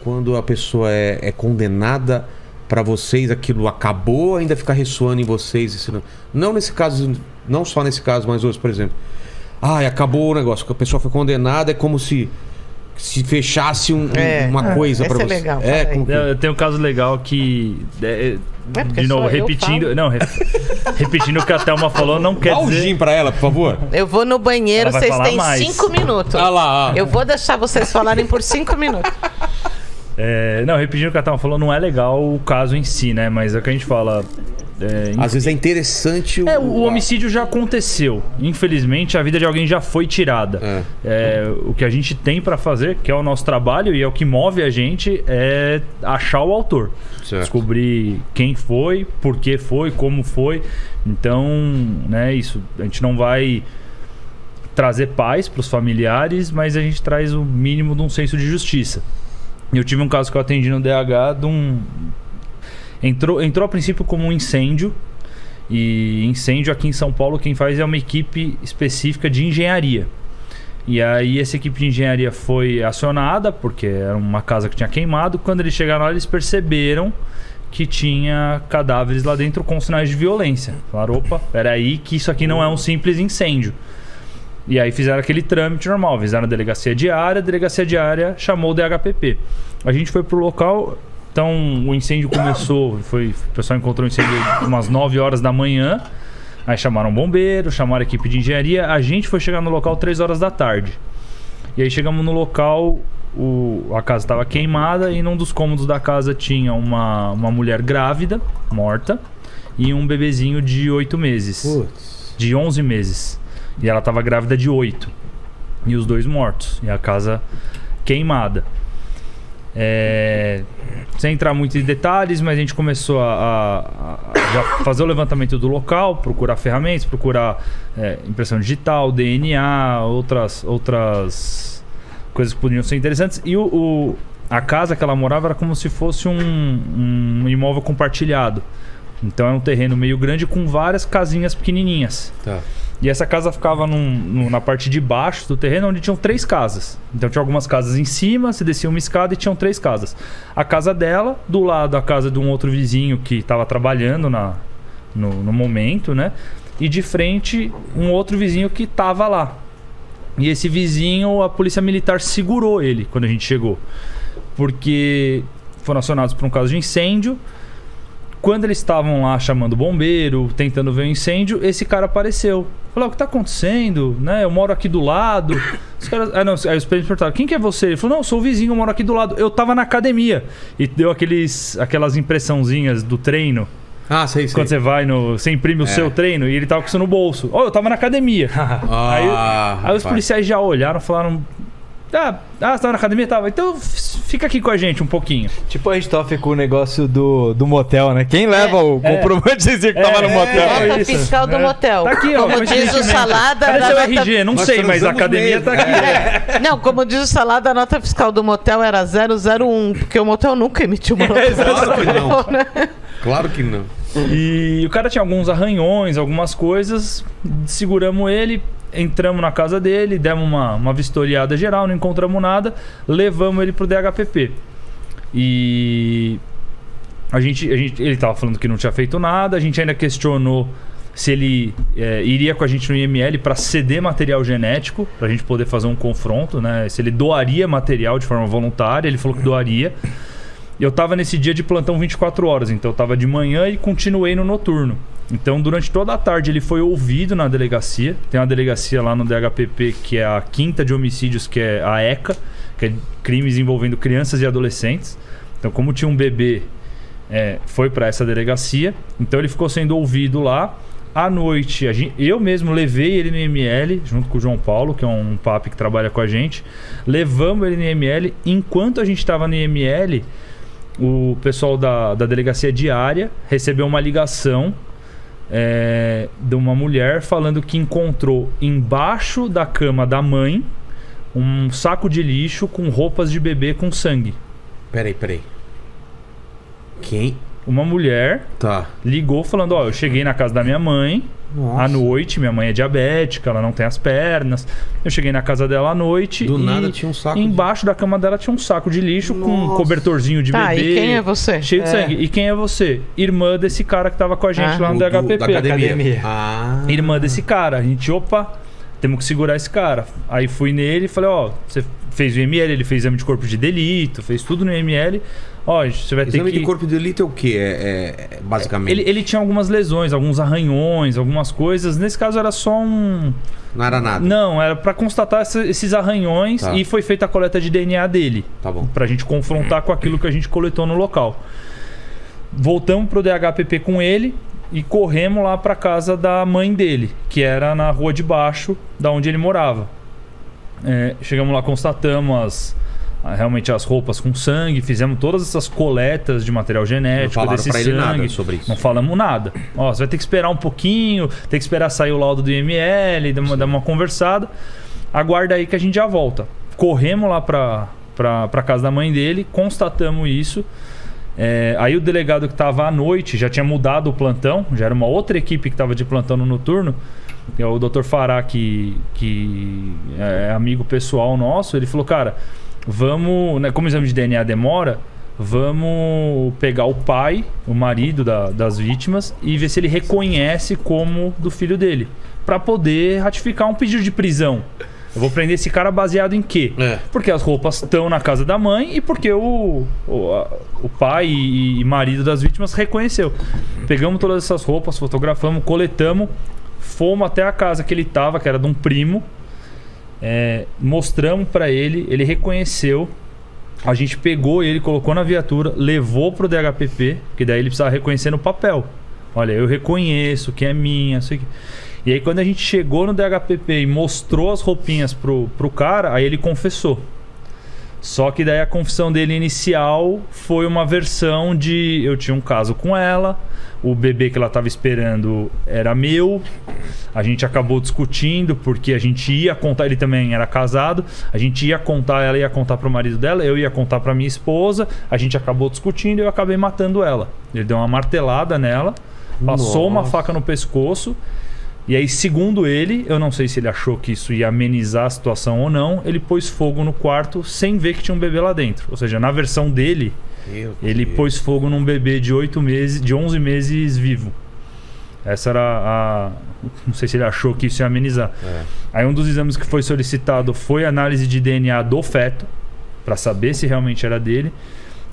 quando a pessoa é condenada, pra vocês aquilo acabou, ainda fica ressoando em vocês? Não nesse caso, não só nesse caso, mas hoje, por exemplo. Acabou o negócio, a pessoa foi condenada, é como se fechasse uma coisa pra você. Legal, eu tenho um caso legal que... de novo, repetindo... Não, repetindo o que a Thelma falou, não quer dizer... Dá o gin pra ela, por favor. Eu vou no banheiro, vocês têm 5 minutos. Eu vou deixar vocês falarem por 5 minutos. Não, repetindo o que a Thelma falou, não é legal o caso em si, né? Mas é o que a gente fala... Às vezes é interessante... o homicídio já aconteceu. Infelizmente, a vida de alguém já foi tirada. O que a gente tem pra fazer, que é o nosso trabalho e é o que move a gente, é achar o autor. Certo. Descobrir quem foi, por que foi, como foi. Então, né, isso. A gente não vai trazer paz pros familiares, mas a gente traz o mínimo de um senso de justiça. Eu tive um caso que eu atendi no DH de um... Entrou a princípio como um incêndio. E incêndio aqui em São Paulo, quem faz é uma equipe específica de engenharia. E aí essa equipe de engenharia foi acionada, porque era uma casa que tinha queimado. Quando eles chegaram lá, eles perceberam que tinha cadáveres lá dentro com sinais de violência. Falaram, opa, peraí, que isso aqui não é um simples incêndio. E aí fizeram aquele trâmite normal, avisaram a delegacia diária chamou o DHPP. A gente foi pro local... Então o incêndio começou, o pessoal encontrou o incêndio umas 9 horas da manhã. Aí chamaram bombeiro, chamaram a equipe de engenharia. A gente foi chegar no local 3 horas da tarde. E aí chegamos no local, a casa estava queimada e num dos cômodos da casa tinha uma mulher grávida, morta, e um bebezinho de 8 meses. Putz. De 11 meses. E ela estava grávida de 8. E os dois mortos. E a casa queimada. Sem entrar muito em detalhes, mas a gente começou a já fazer o levantamento do local, procurar ferramentas, procurar impressão digital, DNA, outras coisas que poderiam ser interessantes. E a casa que ela morava era como se fosse um imóvel compartilhado. Então era um terreno meio grande com várias casinhas pequenininhas. Tá. E essa casa ficava na parte de baixo do terreno, onde tinham 3 casas. Então tinha algumas casas em cima, você descia uma escada e tinham 3 casas. A casa dela, do lado a casa de um outro vizinho que estava trabalhando no momento, né? E de frente, um outro vizinho que estava lá. E esse vizinho, a polícia militar segurou ele quando a gente chegou. Porque foram acionados por um caso de incêndio. Quando eles estavam lá chamando o bombeiro, tentando ver o incêndio, esse cara apareceu. Falou, o que tá acontecendo? Né? Eu moro aqui do lado. Os caras... aí os presos perguntaram, quem que é você? Ele falou, não, eu sou o vizinho, eu moro aqui do lado. Eu tava na academia. E deu aquelas impressãozinhas do treino. Sei. Quando você vai você imprime o seu treino e ele tava com isso no bolso. Eu tava na academia. Aí os policiais já olharam e falaram... você tava na academia? Tava. Então fica aqui com a gente um pouquinho. Tipo a gente com o negócio do motel, né? Quem leva o comprovante de dizer que tava no motel? Nota fiscal do motel. Tá aqui, como diz o Salada... Cadê seu RG? Não sei, mas a academia tá aqui. Não, como diz o Salada, a nota fiscal do motel era 001, porque o motel nunca emitiu uma nota fiscal. Claro que não. Né? Claro que não. E o cara tinha alguns arranhões, algumas coisas. Seguramos ele... Entramos na casa dele, demos uma vistoriada geral, não encontramos nada, levamos ele pro DHPP. E ele tava falando que não tinha feito nada, a gente ainda questionou se ele iria com a gente no IML para ceder material genético, pra gente poder fazer um confronto, né? Se ele doaria material de forma voluntária, ele falou que doaria. Eu tava nesse dia de plantão 24 horas, então eu tava de manhã e continuei no noturno. Então, durante toda a tarde, ele foi ouvido na delegacia. Tem uma delegacia lá no DHPP, que é a 5ª de homicídios, que é a ECA, que é crimes envolvendo crianças e adolescentes. Então, como tinha um bebê, foi para essa delegacia. Então, ele ficou sendo ouvido lá. À noite, eu mesmo levei ele no IML, junto com o João Paulo, que é um papi que trabalha com a gente. Levamos ele no IML. Enquanto a gente estava no IML, o pessoal da delegacia diária recebeu uma ligação de uma mulher falando que encontrou embaixo da cama da mãe um saco de lixo com roupas de bebê com sangue. Peraí. Quem? Uma mulher ligou falando, eu cheguei na casa da minha mãe Nossa. À noite, minha mãe é diabética, ela não tem as pernas. Eu cheguei na casa dela à noite. Do nada tinha um saco. Embaixo da cama dela tinha um saco de lixo com um cobertorzinho de bebê. E quem é você? Cheio de sangue. E quem é você? Irmã desse cara que tava com a gente lá no DHPP. Da academia. Irmã desse cara. A gente, temos que segurar esse cara. Aí fui nele e falei, você fez o IML, ele fez exame de corpo de delito, fez tudo no IML. Você vai ter exame de corpo de delito é o quê? Basicamente? Ele tinha algumas lesões, alguns arranhões, algumas coisas. Nesse caso era só um... Não era nada? Não, era pra constatar esses arranhões e foi feita a coleta de DNA dele. Tá bom. Pra gente confrontar com aquilo que a gente coletou no local. Voltamos pro DHPP com ele e corremos lá pra casa da mãe dele, que era na rua de baixo da onde ele morava. Chegamos lá, constatamos realmente as roupas com sangue, fizemos todas essas coletas de material genético desse sangue. Nada sobre isso. Não falamos nada. Você vai ter que esperar um pouquinho, tem que esperar sair o laudo do IML, dar uma conversada. Aguarda aí que a gente já volta. Corremos lá pra casa da mãe dele, constatamos isso. Aí o delegado que estava à noite já tinha mudado o plantão, já era uma outra equipe que estava de plantão no noturno. É o Dr. Fará, que é amigo pessoal nosso. Ele falou, cara, vamos, né, como o exame de DNA demora, vamos pegar o pai, o marido das vítimas, e ver se ele reconhece como do filho dele, para poder ratificar um pedido de prisão. Eu vou prender esse cara baseado em quê? Porque as roupas estão na casa da mãe e porque o pai e marido das vítimas reconheceu. Pegamos todas essas roupas, fotografamos, coletamos, fomos até a casa que ele estava, que era de um primo. Mostramos para ele, ele reconheceu. A gente pegou ele, colocou na viatura, levou pro DHPP, que daí ele precisava reconhecer no papel. Olha, eu reconheço que é minha, isso aqui. E aí quando a gente chegou no DHPP e mostrou as roupinhas pro cara, aí ele confessou. Só que daí a confissão dele inicial foi uma versão de... Eu tinha um caso com ela, o bebê que ela estava esperando era meu. A gente acabou discutindo porque a gente ia contar... Ele também era casado. A gente ia contar, ela ia contar pro marido dela, eu ia contar pra minha esposa. A gente acabou discutindo e eu acabei matando ela. Ele deu uma martelada nela, passou uma faca no pescoço. E aí, segundo ele, eu não sei se ele achou que isso ia amenizar a situação ou não, ele pôs fogo no quarto sem ver que tinha um bebê lá dentro. Ou seja, na versão dele, ele pôs fogo num bebê de 11 meses vivo. Essa era a... Não sei se ele achou que isso ia amenizar. Aí um dos exames que foi solicitado foi a análise de DNA do feto, para saber se realmente era dele.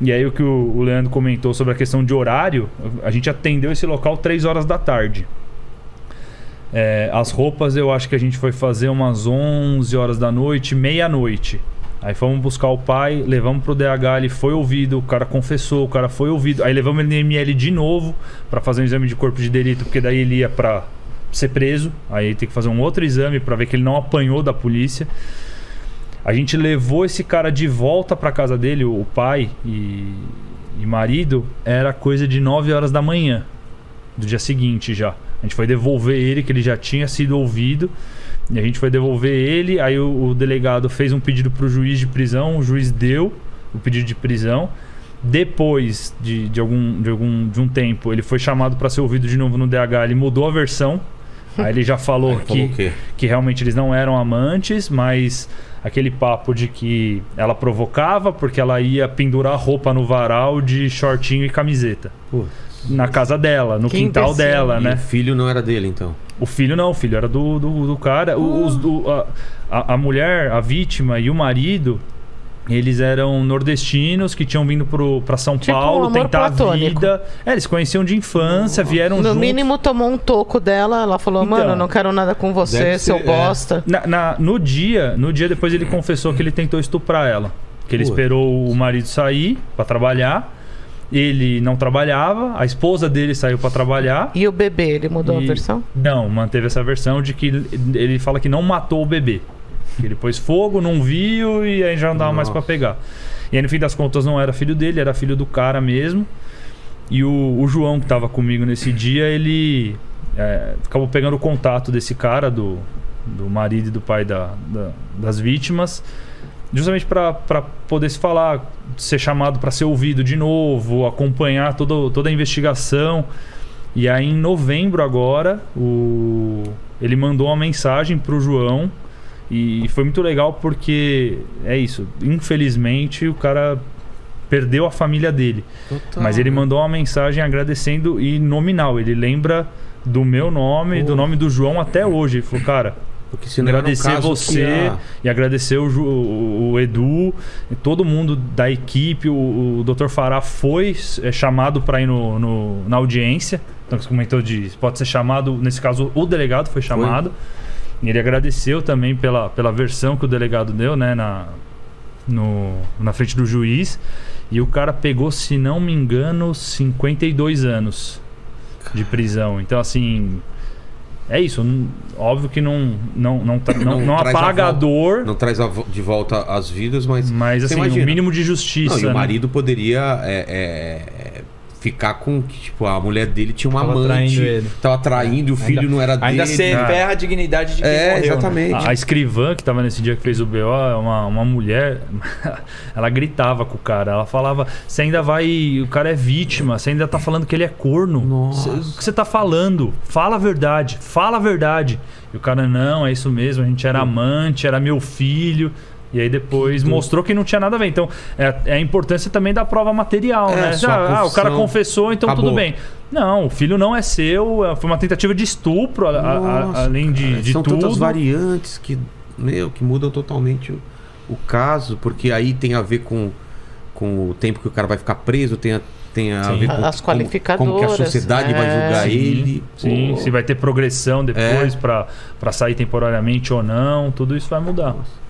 E aí o que o Leandro comentou sobre a questão de horário, a gente atendeu esse local 3 horas da tarde. As roupas eu acho que a gente foi fazer umas 11 horas da noite, meia-noite. Aí fomos buscar o pai, levamos pro DH, ele foi ouvido, o cara confessou, o cara foi ouvido. Aí levamos ele no ML de novo para fazer um exame de corpo de delito, porque daí ele ia para ser preso. Aí tem que fazer um outro exame para ver que ele não apanhou da polícia. A gente levou esse cara de volta para casa dele, o pai e marido, era coisa de 9 horas da manhã do dia seguinte já. A gente foi devolver ele, que ele já tinha sido ouvido. E a gente foi devolver ele. Aí o delegado fez um pedido pro juiz de prisão. O juiz deu o pedido de prisão. Depois de um tempo, ele foi chamado para ser ouvido de novo no DH. Ele mudou a versão. Aí ele já falou que realmente eles não eram amantes, mas aquele papo de que ela provocava porque ela ia pendurar roupa no varal de shortinho e camiseta. Na casa dela, no quintal dela, né? O filho não era dele, então? O filho não, o filho era do cara. A mulher, a vítima e o marido, eles eram nordestinos que tinham vindo pra São Paulo tentar a vida. Eles conheciam de infância, vieram juntos. No mínimo tomou um toco dela, ela falou, mano, eu não quero nada com você, seu bosta. No dia depois ele confessou que ele tentou estuprar ela. Que ele esperou o marido sair pra trabalhar. Ele não trabalhava, a esposa dele saiu para trabalhar. E o bebê, ele mudou a versão? Não, manteve essa versão de que ele fala que não matou o bebê. Que ele pôs fogo, não viu e aí já não dava mais para pegar. E aí no fim das contas não era filho dele, era filho do cara mesmo. E o João que tava comigo nesse dia, ele acabou pegando o contato desse cara, do marido e do pai das vítimas. Justamente para poder se falar, ser chamado para ser ouvido de novo, acompanhar toda a investigação. E aí em novembro agora, ele mandou uma mensagem pro João. E foi muito legal porque é isso. Infelizmente o cara perdeu a família dele. Total, mas ele mandou uma mensagem agradecendo e nominal. Ele lembra do meu nome, do nome do João até hoje. Ele falou, cara, agradecer você e agradecer o Edu, todo mundo da equipe. O Dr. Fará foi chamado para ir na audiência. Então você comentou pode ser chamado, nesse caso o delegado foi chamado. Ele agradeceu também pela versão que o delegado deu, né, na frente do juiz. E o cara pegou, se não me engano, 52 anos de prisão. Então, assim, é isso. Óbvio que não apaga a dor. Não traz de volta as vidas, mas assim, o mínimo de justiça. E o marido poderia ficar com que, tipo, a mulher dele tinha uma amante, tava traindo e o filho não era dele. Ainda ferra a dignidade de quem morreu, exatamente. Né? A escrivã que tava nesse dia que fez o BO é uma mulher, ela gritava com o cara, ela falava, você ainda vai, o cara é vítima, você ainda tá falando que ele é corno. Nossa. O que você tá falando? Fala a verdade, fala a verdade. E o cara, não, é isso mesmo, a gente era amante, era meu filho. E aí depois mostrou que não tinha nada a ver. Então, é a importância também da prova material, né? O cara confessou, então acabou. Tudo bem. Não, o filho não é seu, foi uma tentativa de estupro, além de são tudo. São tantas variantes que mudam totalmente o caso, porque aí tem a ver com o tempo que o cara vai ficar preso, tem a ver com as qualificadoras, como que a sociedade vai julgar ele. Sim, se vai ter progressão depois para sair temporariamente ou não, tudo isso vai mudar. Nossa.